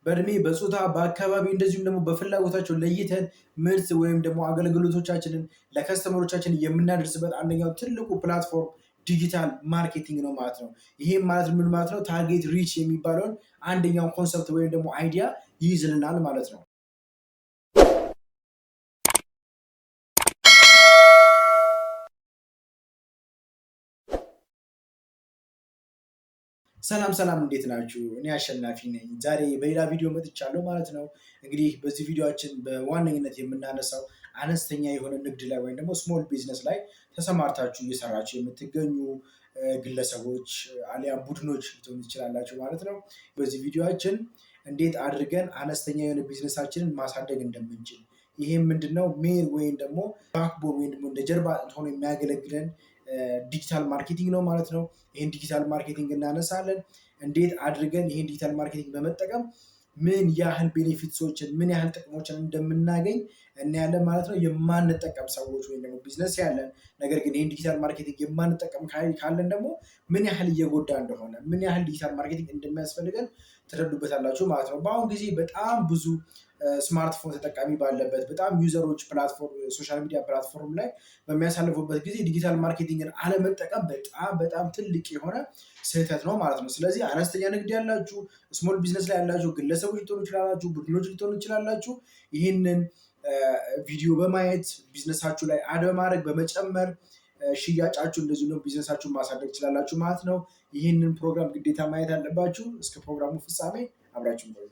በእድሜ በጾታ በአካባቢ እንደዚሁም ደግሞ በፍላጎታቸው ለይተን ምርት ወይም ደግሞ አገልግሎቶቻችንን ለከስተመሮቻችን የምናደርስበት አንደኛው ትልቁ ፕላትፎርም ዲጂታል ማርኬቲንግ ነው ማለት ነው። ይሄም ማለት ምን ማለት ነው? ታርጌት ሪች የሚባለውን አንደኛው ኮንሰፕት ወይም ደግሞ አይዲያ ይይዝልናል ማለት ነው። ሰላም እንዴት ናችሁ? እኔ አሸናፊ ነኝ። ዛሬ በሌላ ቪዲዮ መጥቻለሁ ማለት ነው። እንግዲህ በዚህ ቪዲዮችን በዋነኝነት የምናነሳው አነስተኛ የሆነ ንግድ ላይ ወይም ደግሞ ስሞል ቢዝነስ ላይ ተሰማርታችሁ እየሰራችሁ የምትገኙ ግለሰቦች አሊያም ቡድኖች ልትሆኑ ትችላላችሁ ማለት ነው። በዚህ ቪዲዮችን እንዴት አድርገን አነስተኛ የሆነ ቢዝነሳችንን ማሳደግ እንደምንችል፣ ይህም ምንድነው ሜን ወይም ደግሞ ባክቦን ወይም ደግሞ እንደ ጀርባ ሆኖ የሚያገለግለን ዲጂታል ማርኬቲንግ ነው ማለት ነው። ይህን ዲጂታል ማርኬቲንግ እናነሳለን። እንዴት አድርገን ይህን ዲጂታል ማርኬቲንግ በመጠቀም ምን ያህል ቤኔፊትሶችን ምን ያህል ጥቅሞችን እንደምናገኝ እናያለን ማለት ነው። የማንጠቀም ሰዎች ወይም ደግሞ ቢዝነስ ያለን ነገር ግን ይህን ዲጂታል ማርኬቲንግ የማንጠቀም ካለን ደግሞ ምን ያህል እየጎዳ እንደሆነ ምን ያህል ዲጂታል ማርኬቲንግ እንደሚያስፈልገን ትረዱበታላችሁ ማለት ነው። በአሁን ጊዜ በጣም ብዙ ስማርትፎን ተጠቃሚ ባለበት በጣም ዩዘሮች ሶሻል ሚዲያ ፕላትፎርም ላይ በሚያሳልፉበት ጊዜ ዲጂታል ማርኬቲንግን አለመጠቀም በጣም ትልቅ የሆነ ስህተት ነው ማለት ነው። ስለዚህ አነስተኛ ንግድ ያላችሁ ስሞል ቢዝነስ ላይ ያላችሁ ግለሰቦች ልትሆኑ ይችላላችሁ፣ ቡድኖች ልትሆኑ ይችላላችሁ። ይህንን ቪዲዮ በማየት ቢዝነሳችሁ ላይ አድ በማድረግ በመጨመር ሽያጫችሁ እንደዚሁ ነው ቢዝነሳችሁን ማሳደግ ትችላላችሁ ማለት ነው። ይህንን ፕሮግራም ግዴታ ማየት አለባችሁ። እስከ ፕሮግራሙ ፍጻሜ አብራችሁን ቆዩ።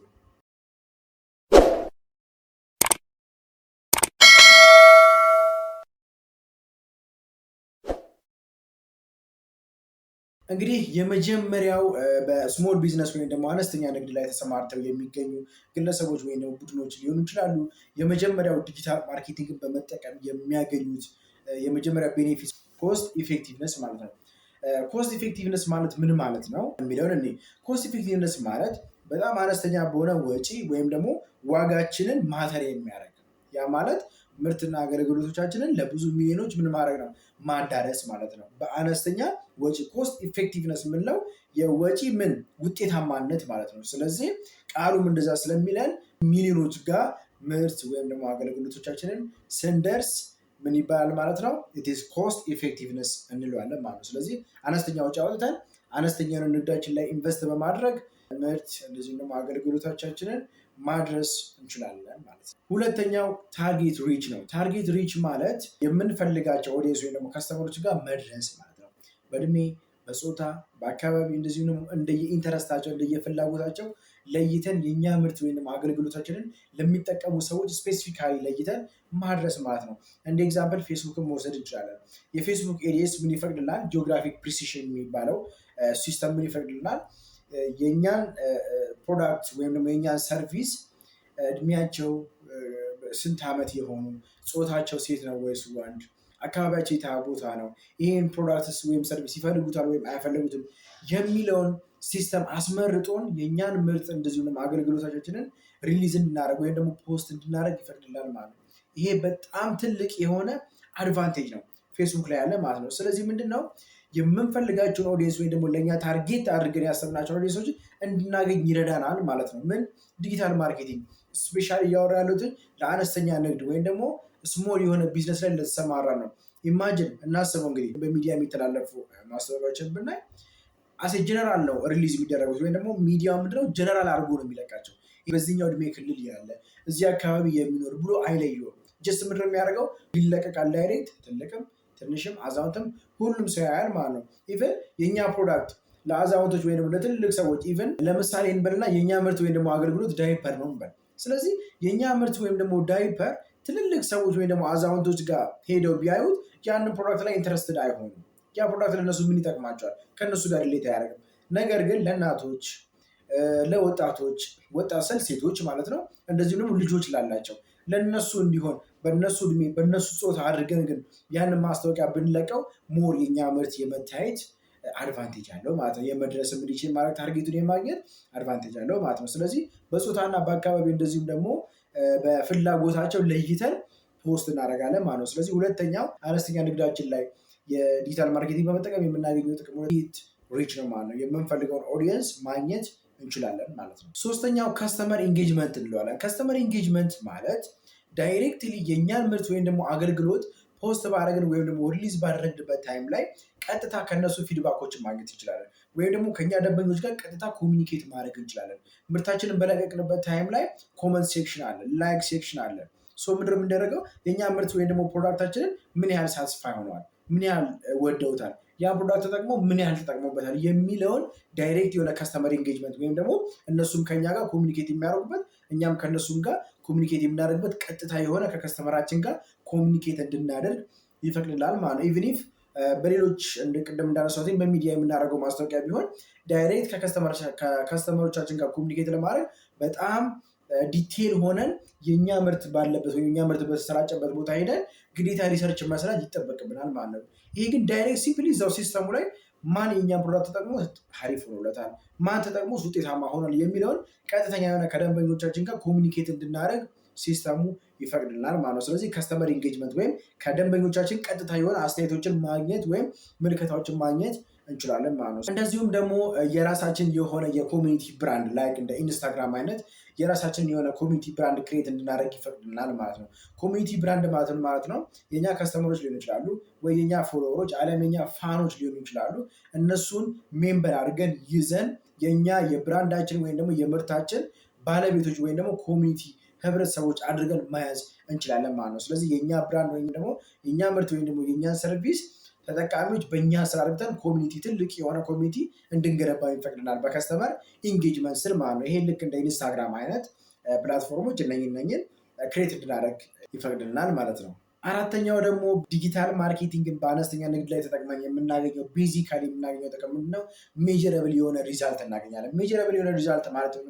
እንግዲህ የመጀመሪያው በስሞል ቢዝነስ ወይም ደግሞ አነስተኛ ንግድ ላይ ተሰማርተው የሚገኙ ግለሰቦች ወይም ደግሞ ቡድኖች ሊሆኑ ይችላሉ። የመጀመሪያው ዲጂታል ማርኬቲንግን በመጠቀም የሚያገኙት የመጀመሪያ ቤኔፊት ኮስት ኢፌክቲቭነስ ማለት ነው። ኮስት ኢፌክቲቭነስ ማለት ምን ማለት ነው የሚለውን እኔ ኮስት ኢፌክቲቭነስ ማለት በጣም አነስተኛ በሆነ ወጪ ወይም ደግሞ ዋጋችንን ማተር የሚያደርግ ያ ማለት ምርትና አገልግሎቶቻችንን ለብዙ ሚሊዮኖች ምን ማድረግ ነው? ማዳረስ ማለት ነው። በአነስተኛ ወጪ ኮስት ኢፌክቲቭነስ የምንለው የወጪ ውጤታማነት ማለት ነው። ስለዚህ ቃሉም እንደዛ ስለሚለን ሚሊዮኖች ጋር ምርት ወይም ደግሞ አገልግሎቶቻችንን ስንደርስ ምን ይባላል ማለት ነው? ኢትስ ኮስት ኢፌክቲቭነስ እንለዋለን ማለት ነው። ስለዚህ አነስተኛ ወጪ አውጥተን አነስተኛ ንግዳችን ላይ ኢንቨስት በማድረግ ምርት እንደዚሁም ደግሞ አገልግሎቶቻችንን ማድረስ እንችላለን ማለት ነው። ሁለተኛው ታርጌት ሪች ነው። ታርጌት ሪች ማለት የምንፈልጋቸው ኦዲየንስ ወይም ደግሞ ከስተመሮች ጋር መድረስ ማለት ነው። በእድሜ በጾታ በአካባቢ እንደዚሁም ደግሞ እንደየኢንተረስታቸው እንደየፍላጎታቸው ለይተን የእኛ ምርት ወይም ደግሞ አገልግሎታችንን ለሚጠቀሙ ሰዎች ስፔሲፊካሊ ለይተን ማድረስ ማለት ነው። እንደ ኤግዛምፕል ፌስቡክን መውሰድ እንችላለን። የፌስቡክ ኤዲኤስ ምን ይፈቅድልናል? ጂኦግራፊክ ፕሪሲሽን የሚባለው ሲስተም ምን ይፈቅድልናል? የእኛን ፕሮዳክት ወይም ደግሞ የእኛን ሰርቪስ እድሜያቸው ስንት ዓመት የሆኑ ጾታቸው ሴት ነው ወይስ ወንድ፣ አካባቢያቸው የታ ቦታ ነው፣ ይህን ፕሮዳክትስ ወይም ሰርቪስ ይፈልጉታል ወይም አይፈልጉትም የሚለውን ሲስተም አስመርጦን የእኛን ምርት እንደዚሁም አገልግሎቶቻችንን ሪሊዝ እንድናደርግ ወይም ደግሞ ፖስት እንድናደርግ ይፈቅድልናል ማለት ነው። ይሄ በጣም ትልቅ የሆነ አድቫንቴጅ ነው ፌስቡክ ላይ ያለ ማለት ነው። ስለዚህ ምንድን ነው የምንፈልጋቸውን ኦዲየንስ ወይም ደግሞ ለእኛ ታርጌት አድርገን ያሰብናቸውን ኦዲየንሶች እንድናገኝ ይረዳናል ማለት ነው። ምን ዲጂታል ማርኬቲንግ ስፔሻሊ እያወራ ያሉትን ለአነስተኛ ንግድ ወይም ደግሞ ስሞል የሆነ ቢዝነስ ላይ ለተሰማራ ነው። ኢማጅን እናስበው እንግዲህ በሚዲያ የሚተላለፉ ማስታወቂያዎችን ብናይ አሴ ጀነራል ነው ሪሊዝ የሚደረጉት ወይም ደግሞ ሚዲያው ምንድነው ጀነራል አድርጎ ነው የሚለቃቸው። በዚህኛው እድሜ ክልል ያለ እዚህ አካባቢ የሚኖር ብሎ አይለየውም። ጀስት ምንድነው የሚያደርገው? ይለቀቃል ዳይሬክት ትልቅም ትንሽም አዛውንትም ሁሉም ሰው ያያል ማለት ነው። ኢቨን የእኛ ፕሮዳክት ለአዛውንቶች ወይም ደግሞ ለትልልቅ ሰዎች ኢቨን ለምሳሌ እንበልና የእኛ ምርት ወይም ደግሞ አገልግሎት ዳይፐር ነው እንበል። ስለዚህ የእኛ ምርት ወይም ደግሞ ዳይፐር ትልልቅ ሰዎች ወይም ደግሞ አዛውንቶች ጋር ሄደው ቢያዩት ያንን ፕሮዳክት ላይ ኢንተረስትድ አይሆኑም። ያ ፕሮዳክት ለእነሱ ምን ይጠቅማቸዋል? ከእነሱ ጋር ሪሌት አያደርግም። ነገር ግን ለእናቶች፣ ለወጣቶች ወጣት ስል ሴቶች ማለት ነው እንደዚሁም ደግሞ ልጆች ላላቸው ለነሱ እንዲሆን በነሱ እድሜ በነሱ ጾታ አድርገን ግን ያንን ማስታወቂያ ብንለቀው ሞር የኛ ምርት የመታየት አድቫንቴጅ አለው ማለት ነው። የመድረስ እንዲችል ማለት ታርጌቱን የማግኘት አድቫንቴጅ አለው ማለት ነው። ስለዚህ በጾታና በአካባቢ እንደዚሁም ደግሞ በፍላጎታቸው ለይተን ፖስት እናደርጋለን ማለት ነው። ስለዚህ ሁለተኛው አነስተኛ ንግዳችን ላይ የዲጂታል ማርኬቲንግ በመጠቀም የምናገኘው ጥቅም ሪች ነው ማለት ነው። የምንፈልገውን ኦዲየንስ ማግኘት እንችላለን ማለት ነው። ሶስተኛው ከስተመር ኢንጌጅመንት እንለዋለን። ከስተመር ኢንጌጅመንት ማለት ዳይሬክትሊ የእኛን ምርት ወይም ደግሞ አገልግሎት ፖስት ባደረግን ወይም ደግሞ ሪሊዝ ባደረግንበት ታይም ላይ ቀጥታ ከነሱ ፊድባኮችን ማግኘት እንችላለን። ወይም ደግሞ ከኛ ደንበኞች ጋር ቀጥታ ኮሚኒኬት ማድረግ እንችላለን። ምርታችንን በለቀቅንበት ታይም ላይ ኮመንት ሴክሽን አለ፣ ላይክ ሴክሽን አለ። ምንድን ነው የምንደረገው? የእኛ ምርት ወይም ደግሞ ፕሮዳክታችንን ምን ያህል ሳትስፋይ ሆነዋል፣ ምን ያህል ወደውታል፣ ያ ፕሮዳክት ተጠቅሞ ምን ያህል ተጠቅሞበታል የሚለውን ዳይሬክት የሆነ ከስተመር ኢንጌጅመንት ወይም ደግሞ እነሱም ከኛ ጋር ኮሚኒኬት የሚያደርጉበት እኛም ከእነሱም ጋር ኮሚኒኬት የምናደርግበት ቀጥታ የሆነ ከከስተመራችን ጋር ኮሚኒኬት እንድናደርግ ይፈቅድላል ማለት ነው። ኢቭን ኢፍ በሌሎች ቅድም እንዳነሳሁት በሚዲያ የምናደርገው ማስታወቂያ ቢሆን ዳይሬክት ከከስተመሮቻችን ጋር ኮሚኒኬት ለማድረግ በጣም ዲቴል ሆነን የእኛ ምርት ባለበት ወይም የእኛ ምርት በተሰራጨበት ቦታ ሄደን ግዴታ ሪሰርች መስራት ይጠበቅብናል ማለት ነው። ይሄ ግን ዳይሬክት ሲምፕሊ እዛው ሲስተሙ ላይ ማን የእኛን ፕሮዳክት ተጠቅሞ ሀሪፍ ሆኖለታል፣ ማን ተጠቅሞ ውጤታማ ሆኗል የሚለውን ቀጥተኛ የሆነ ከደንበኞቻችን ጋር ኮሚኒኬት እንድናደርግ ሲስተሙ ይፈቅድልናል ማለት ነው። ስለዚህ ከስተመር ኢንጌጅመንት ወይም ከደንበኞቻችን ቀጥታ የሆነ አስተያየቶችን ማግኘት ወይም ምልከታዎችን ማግኘት እንችላለን ማለት ነው። እንደዚሁም ደግሞ የራሳችን የሆነ የኮሚኒቲ ብራንድ ላይክ እንደ ኢንስታግራም አይነት የራሳችን የሆነ ኮሚኒቲ ብራንድ ክሬት እንድናደርግ ይፈቅድልናል ማለት ነው። ኮሚኒቲ ብራንድ ማለት ነው የኛ ከስተመሮች ሊሆኑ ይችላሉ ወይ የኛ ፎሎወሮች አለም የኛ ፋኖች ሊሆኑ ይችላሉ። እነሱን ሜምበር አድርገን ይዘን የኛ የብራንዳችን ወይም ደግሞ የምርታችን ባለቤቶች ወይም ደግሞ ኮሚኒቲ ህብረተሰቦች አድርገን መያዝ እንችላለን ማለት ነው። ስለዚህ የኛ ብራንድ ወይም ደግሞ የኛ ምርት ወይም ደግሞ የኛ ሰርቪስ ተጠቃሚዎች በእኛ ስራ አድርገን ኮሚኒቲ ትልቅ የሆነ ኮሚኒቲ እንድንገነባ ይፈቅድናል በከስተመር ኢንጌጅመንት ስር ማለት ነው። ይሄ ልክ እንደ ኢንስታግራም አይነት ፕላትፎርሞች እነኝን ክሬት እንድናደርግ ይፈቅድልናል ማለት ነው። አራተኛው ደግሞ ዲጂታል ማርኬቲንግን በአነስተኛ ንግድ ላይ ተጠቅመን የምናገኘው ቤዚካሊ የምናገኘው ጥቅም ምንድነው? ሜጀረብል የሆነ ሪዛልት እናገኛለን። ሜጀረብል የሆነ ሪዛልት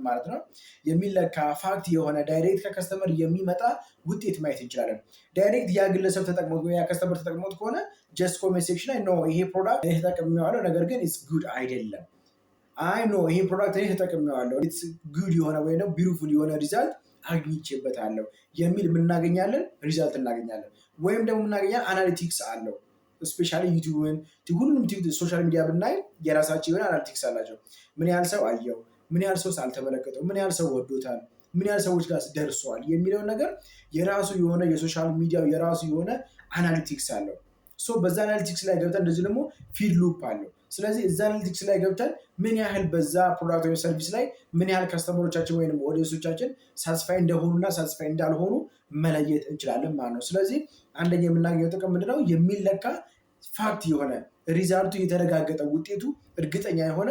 ማለት ነው የሚለካ ፋክት የሆነ ዳይሬክት ከከስተመር የሚመጣ ውጤት ማየት እንችላለን። ዳይሬክት ያ ግለሰብ ተጠቅሞት ያ ከስተመር ተጠቅሞት ከሆነ ጀስት ኮሜንት ሴክሽን ላይ ኖ ይሄ ፕሮዳክት እኔ ተጠቅሜዋለሁ ነገር ግን ኢትስ ጉድ አይደለም፣ አይ ኖ ይሄ ፕሮዳክት እኔ ተጠቅሜዋለሁ ኢትስ ጉድ የሆነ ወይ ነው ቢዩቲፉል የሆነ ሪዛልት አግኝቼበታለሁ የሚል የምናገኛለን ሪዛልት እናገኛለን። ወይም ደግሞ የምናገኛለን አናሊቲክስ አለው። ስፔሻሊ ዩቲዩብን ሁሉም ሶሻል ሚዲያ ብናይ የራሳቸው የሆነ አናሊቲክስ አላቸው። ምን ያህል ሰው አየው፣ ምን ያህል ሰው አልተመለከተው፣ ምን ያህል ሰው ወዶታል፣ ምን ያህል ሰዎች ጋር ደርሷል የሚለውን ነገር የራሱ የሆነ የሶሻል ሚዲያው የራሱ የሆነ አናሊቲክስ አለው። በዛ አናሊቲክስ ላይ ገብተን እንደዚህ ደግሞ ፊድ ሉፕ አለው። ስለዚህ እዛ አናሊቲክስ ላይ ገብተን ምን ያህል በዛ ፕሮዳክት ወይም ሰርቪስ ላይ ምን ያህል ከስተመሮቻችን ወይም ኦዲየንሶቻችን ሳትስፋይ እንደሆኑና ሳትስፋይ እንዳልሆኑ መለየት እንችላለን ማለት ነው። ስለዚህ አንደኛ የምናገኘው ጥቅም ምንድነው? የሚለካ ፋክት የሆነ ሪዛልቱ የተረጋገጠ ውጤቱ እርግጠኛ የሆነ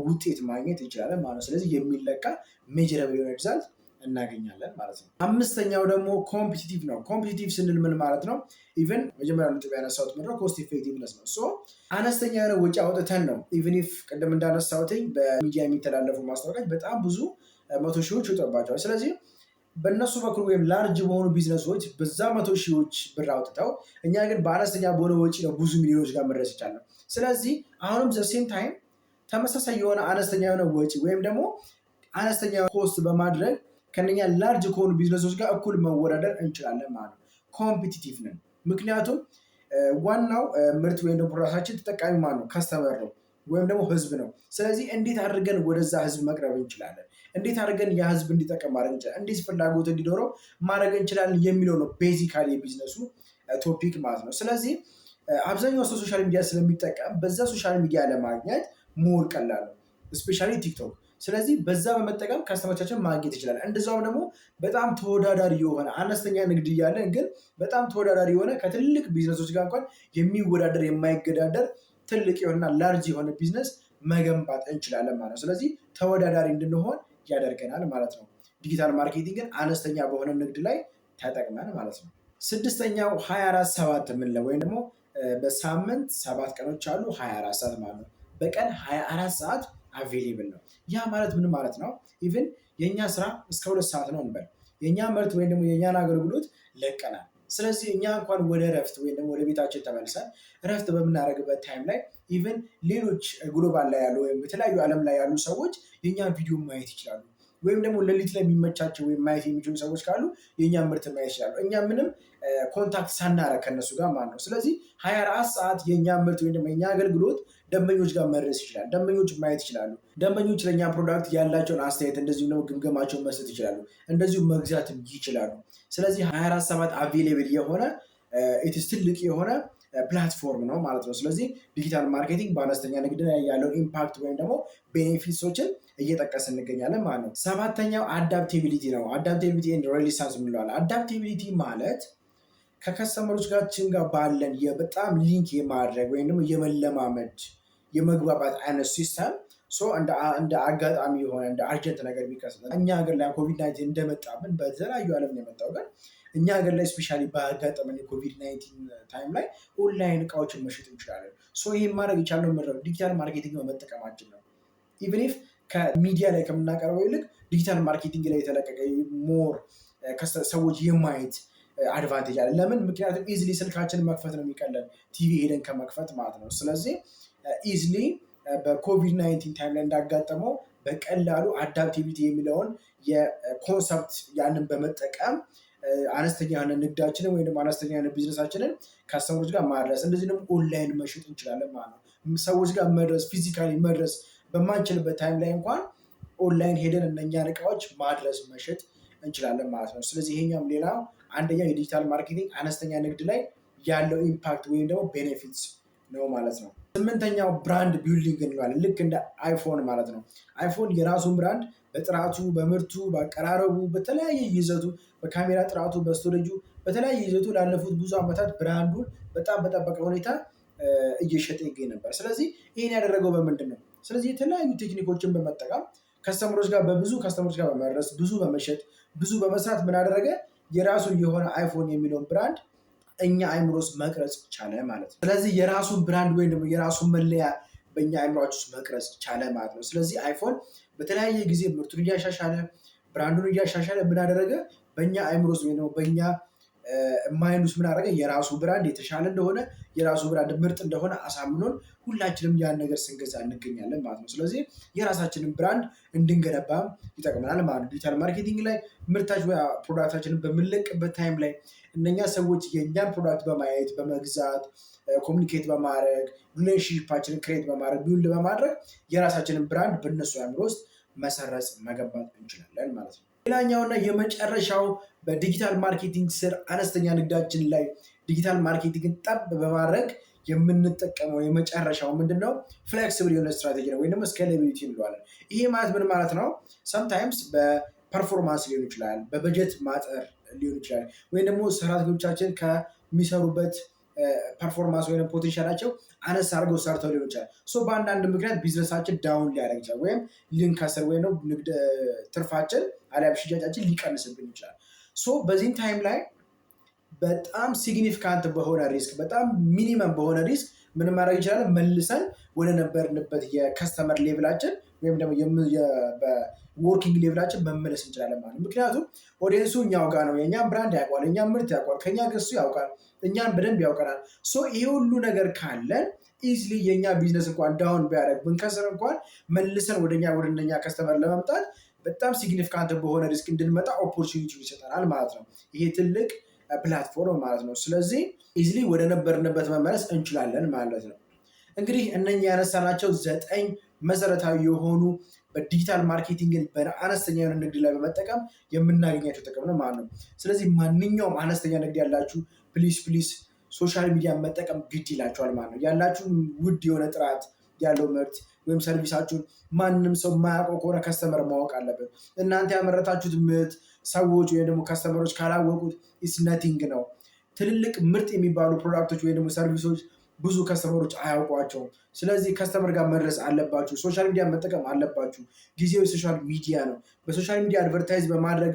ውጤት ማግኘት እንችላለን ማለት ነው። ስለዚህ የሚለካ ሜጀረብል የሆነ ሪዛልት እናገኛለን ማለት ነው። አምስተኛው ደግሞ ኮምፒቲቲቭ ነው። ኮምፒቲቲቭ ስንል ምን ማለት ነው? ኢቨን መጀመሪያ ነጥብ ያነሳሁት ምንድነው? ኮስት ኢፌክቲቭነስ ነው። አነስተኛ የሆነ ወጪ አውጥተን ነው ኢቨን ኢፍ ቅድም እንዳነሳሁት በሚዲያ የሚተላለፉ ማስታወቂያዎች በጣም ብዙ 100 ሺዎች ይወጣባቸዋል። ስለዚህ በእነሱ በኩል ወይም ላርጅ በሆኑ ቢዝነሶች በዛ 100 ሺዎች ብር አውጥተው እኛ ግን በአነስተኛ በሆነ ወጪ ነው ብዙ ሚሊዮኖች ጋር መድረስ ይቻላል። ስለዚህ አሁንም ዘሴም ታይም ተመሳሳይ የሆነ አነስተኛ የሆነ ወጪ ወይም ደግሞ አነስተኛ ኮስት በማድረግ ከነኛ ላርጅ ከሆኑ ቢዝነሶች ጋር እኩል መወዳደር እንችላለን ማለት ነው። ኮምፒቲቲቭ ነን። ምክንያቱም ዋናው ምርት ወይም ደግሞ ፕሮዳክታችን ተጠቃሚ ማለት ነው ከስተመር ነው ወይም ደግሞ ህዝብ ነው። ስለዚህ እንዴት አድርገን ወደዛ ህዝብ መቅረብ እንችላለን፣ እንዴት አድርገን ያ ህዝብ እንዲጠቀም ማድረግ እንችላለን፣ እንዴት ፍላጎት እንዲኖረው ማድረግ እንችላለን የሚለው ነው ቤዚካሊ የቢዝነሱ ቶፒክ ማለት ነው። ስለዚህ አብዛኛው ሰው ሶሻል ሚዲያ ስለሚጠቀም በዛ ሶሻል ሚዲያ ለማግኘት ሞር ቀላል ነው፣ ስፔሻሊ ቲክቶክ። ስለዚህ በዛ በመጠቀም ከስተመሮቻችን ማግኘት ይችላል። እንደዛውም ደግሞ በጣም ተወዳዳሪ የሆነ አነስተኛ ንግድ እያለን ግን በጣም ተወዳዳሪ የሆነ ከትልቅ ቢዝነሶች ጋር እንኳን የሚወዳደር የማይገዳደር ትልቅ የሆነና ላርጅ የሆነ ቢዝነስ መገንባት እንችላለን ማለት ነው። ስለዚህ ተወዳዳሪ እንድንሆን ያደርገናል ማለት ነው። ዲጂታል ማርኬቲንግን አነስተኛ በሆነ ንግድ ላይ ተጠቅመን ማለት ነው። ስድስተኛው 24/7 የምንለው ወይም ደግሞ በሳምንት 7 ቀኖች አሉ 24 ሰዓት ማለት ነው። በቀን 24 ሰዓት አቬሌብል ነው። ያ ማለት ምን ማለት ነው? ኢቭን የእኛ ስራ እስከ 2 ሰዓት ነው እንበል። የእኛ ምርት ወይም ደግሞ የእኛን አገልግሎት ለቀናል። ስለዚህ እኛ እንኳን ወደ እረፍት ወይም ደግሞ ወደ ቤታችን ተመልሰን እረፍት በምናደርግበት ታይም ላይ ኢቭን ሌሎች ግሎባል ላይ ያሉ ወይም የተለያዩ ዓለም ላይ ያሉ ሰዎች የእኛን ቪዲዮ ማየት ይችላሉ። ወይም ደግሞ ሌሊት ላይ የሚመቻቸው ወይም ማየት የሚችሉ ሰዎች ካሉ የእኛን ምርት ማየት ይችላሉ። እኛ ምንም ኮንታክት ሳናረግ ከነሱ ጋር ማለት ነው። ስለዚህ 24 ሰዓት የእኛ ምርት ወይም ደግሞ የኛ አገልግሎት ደንበኞች ጋር መድረስ ይችላል። ደንበኞች ማየት ይችላሉ። ደንበኞች ለእኛ ፕሮዳክት ያላቸውን አስተያየት እንደዚሁ ደግሞ ግምገማቸውን መስጠት ይችላሉ። እንደዚሁ መግዛትም ይችላሉ። ስለዚህ 24 ሰዓት አቬሌብል የሆነ ኢትስ ትልቅ የሆነ ፕላትፎርም ነው ማለት ነው። ስለዚህ ዲጂታል ማርኬቲንግ በአነስተኛ ንግድ ላይ ያለውን ኢምፓክት ወይም ደግሞ ቤኔፊትሶችን እየጠቀስ እንገኛለን ማለት ነው። ሰባተኛው አዳፕቲቢሊቲ ነው። አዳፕቲቢሊቲ ኤንድ ሬሊሳንስ እንለዋለን። አዳፕቲቢሊቲ ማለት ከከስተመሮቻችን ጋር ባለን በጣም ሊንክ የማድረግ ወይም ደግሞ የመለማመድ የመግባባት አይነት ሲስተም እንደ አጋጣሚ የሆነ እንደ አርጀንት ነገር ቢከሰት እኛ ሀገር ላይ ኮቪድ-19 እንደመጣብን በተለያዩ ዓለም የመጣው ግን እኛ ሀገር ላይ ስፔሻሊ በአጋጠመን የኮቪድ-19 ታይም ላይ ኦንላይን እቃዎችን መሸጥ እንችላለን። ይህን ማድረግ የቻልነው ዲጂታል ማርኬቲንግ በመጠቀማችን ነው። ኢቨን ኢፍ ከሚዲያ ላይ ከምናቀርበው ይልቅ ዲጂታል ማርኬቲንግ ላይ የተለቀቀ ሞር ሰዎች የማየት አድቫንቴጅ አለ። ለምን? ምክንያቱም ኢዝሊ ስልካችንን መክፈት ነው የሚቀለን ቲቪ ሄደን ከመክፈት ማለት ነው። ስለዚህ ኢዝሊ በኮቪድ-19 ታይም ላይ እንዳጋጠመው በቀላሉ አዳፕቲቪቲ የሚለውን የኮንሰፕት ያንን በመጠቀም አነስተኛ የሆነ ንግዳችንን ወይም አነስተኛ የሆነ ቢዝነሳችንን ከሰዎች ጋር ማድረስ እንደዚህ ደግሞ ኦንላይን መሸጥ እንችላለን ማለት ነው። ሰዎች ጋር መድረስ ፊዚካሊ መድረስ በማንችልበት ታይም ላይ እንኳን ኦንላይን ሄደን እነኛን እቃዎች ማድረስ መሸጥ እንችላለን ማለት ነው። ስለዚህ ይሄኛም ሌላ አንደኛው የዲጂታል ማርኬቲንግ አነስተኛ ንግድ ላይ ያለው ኢምፓክት ወይም ደግሞ ቤኔፊትስ ነው ማለት ነው። ስምንተኛው ብራንድ ቢልዲንግ እንለዋለን። ልክ እንደ አይፎን ማለት ነው። አይፎን የራሱን ብራንድ በጥራቱ፣ በምርቱ፣ በአቀራረቡ፣ በተለያየ ይዘቱ፣ በካሜራ ጥራቱ፣ በስቶሬጁ፣ በተለያየ ይዘቱ ላለፉት ብዙ ዓመታት ብራንዱን በጣም በጠበቀ ሁኔታ እየሸጠ ይገኝ ነበር። ስለዚህ ይህን ያደረገው በምንድን ነው? ስለዚህ የተለያዩ ቴክኒኮችን በመጠቀም ከስተመሮች ጋር በብዙ ከስተመሮች ጋር በመድረስ ብዙ በመሸጥ ብዙ በመስራት ምን አደረገ? የራሱን የሆነ አይፎን የሚለውን ብራንድ እኛ አይምሮ ውስጥ መቅረጽ ቻለ ማለት ነው። ስለዚህ የራሱን ብራንድ ወይም ደግሞ የራሱን መለያ በእኛ አይምሮች ውስጥ መቅረጽ ቻለ ማለት ነው። ስለዚህ አይፎን በተለያየ ጊዜ ምርቱን እያሻሻለ ብራንዱን እያሻሻለ ምን አደረገ? በእኛ አይምሮ ውስጥ ወይም ደግሞ በእኛ ማይንድ ውስጥ ምን አደረገ? የራሱ ብራንድ የተሻለ እንደሆነ የራሱ ብራንድ ምርጥ እንደሆነ አሳምኖን ሁላችንም ያን ነገር ስንገዛ እንገኛለን ማለት ነው። ስለዚህ የራሳችንን ብራንድ እንድንገነባም ይጠቅመናል ማለት ነው። ዲጂታል ማርኬቲንግ ላይ ምርታችን ፕሮዳክታችንን በምንለቅበት ታይም ላይ እነኛ ሰዎች የእኛን ፕሮዳክት በማየት በመግዛት ኮሚኒኬት በማድረግ ሪሌሽንሺፓችንን ክሬት በማድረግ ቢውልድ በማድረግ የራሳችንን ብራንድ በእነሱ አእምሮ ውስጥ መሰረጽ መገንባት እንችላለን ማለት ነው። ሌላኛውና የመጨረሻው በዲጂታል ማርኬቲንግ ስር አነስተኛ ንግዳችን ላይ ዲጂታል ማርኬቲንግን ጠብ በማድረግ የምንጠቀመው የመጨረሻው ምንድነው? ፍሌክሲብል የሆነ ስትራቴጂ ነው ወይም ደግሞ ስኬላቢሊቲ እንለዋለን። ይሄ ማለት ምን ማለት ነው? ሰምታይምስ በፐርፎርማንስ ሊሆን ይችላል፣ በበጀት ማጠር ሊሆን ይችላል፣ ወይም ደግሞ ሰራተኞቻችን ከሚሰሩበት ፐርፎርማንስ ወይም ፖቴንሻላቸው አነስ አድርገው ሰርተው ሊሆን ይችላል። በአንዳንድ ምክንያት ቢዝነሳችን ዳውን ሊያደርግ ይችላል፣ ወይም ልንከስር ወይም ንግድ ትርፋችን አሊያም ሽያጫችን ሊቀንስብን ይችላል። በዚህም ታይም ላይ በጣም ሲግኒፊካንት በሆነ ሪስክ በጣም ሚኒመም በሆነ ሪስክ ምን ማድረግ ይችላል? መልሰን ወደ ነበርንበት የከስተመር ሌቭላችን ወይም ደግሞ በወርኪንግ ሌቭላችን መመለስ እንችላለን ማለት ነው። ምክንያቱም ኦዲየንሱ እኛው ጋር ነው። የእኛም ብራንድ ያውቋል፣ እኛም ምርት ያውቋል፣ ከኛ ገሱ ያውቃል፣ እኛም በደንብ ያውቀናል። ይሄ ሁሉ ነገር ካለን ኢዝሊ የእኛ ቢዝነስ እንኳን ዳውን ቢያደርግ ብንከስር እንኳን መልሰን ወደኛ ከስተመር ለመምጣት በጣም ሲግኒፊካንት በሆነ ሪስክ እንድንመጣ ኦፖርቹኒቲ ይሰጠናል ማለት ነው። ይሄ ትልቅ ፕላትፎርም ማለት ነው። ስለዚህ ኢዝሊ ወደ ነበርንበት መመለስ እንችላለን ማለት ነው። እንግዲህ እነኛ ያነሳናቸው 9 መሰረታዊ የሆኑ በዲጂታል ማርኬቲንግን በአነስተኛ የሆነ ንግድ ላይ በመጠቀም የምናገኛቸው ጥቅም ነው ማለት ነው። ስለዚህ ማንኛውም አነስተኛ ንግድ ያላችሁ ፕሊስ ሶሻል ሚዲያ መጠቀም ግድ ይላችኋል ማለት ነው። ያላችሁ ውድ የሆነ ጥራት ያለው ምርት ወይም ሰርቪሳችሁን ማንም ሰው የማያውቀው ከሆነ ከስተመር ማወቅ አለበት። እናንተ ያመረታችሁት ምርት ሰዎች ወይም ደግሞ ከስተመሮች ካላወቁት ኢትስ ነቲንግ ነው። ትልልቅ ምርጥ የሚባሉ ፕሮዳክቶች ወይም ደግሞ ሰርቪሶች ብዙ ከስተመሮች አያውቋቸውም። ስለዚህ ከስተመር ጋር መድረስ አለባችሁ። ሶሻል ሚዲያ መጠቀም አለባችሁ። ጊዜው የሶሻል ሚዲያ ነው። በሶሻል ሚዲያ አድቨርታይዝ በማድረግ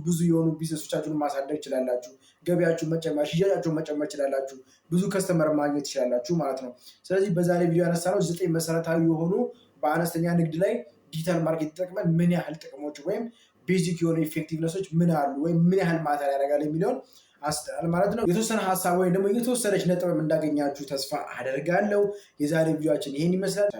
ብዙ የሆኑ ቢዝነሶቻችሁን ማሳደግ ይችላላችሁ። ገቢያችሁን መጨመር፣ ሽያጫችሁን መጨመር ይችላላችሁ። ብዙ ከስተመር ማግኘት ይችላላችሁ ማለት ነው። ስለዚህ በዛሬ ቪዲዮ ያነሳነው 9 መሰረታዊ የሆኑ በአነስተኛ ንግድ ላይ ዲጂታል ማርኬት ተጠቅመን ምን ያህል ጥቅሞች ወይም ቤዚክ የሆኑ ኢፌክቲቭነሶች ምን አሉ ወይም ምን ያህል ማተር ያደርጋል የሚለውን አስተላል ማለት ነው። የተወሰነ ሀሳብ ወይም ደግሞ የተወሰነች ነጥብ እንዳገኛችሁ ተስፋ አደርጋለሁ። የዛሬ ቪዲዮአችን ይሄን ይመስላል።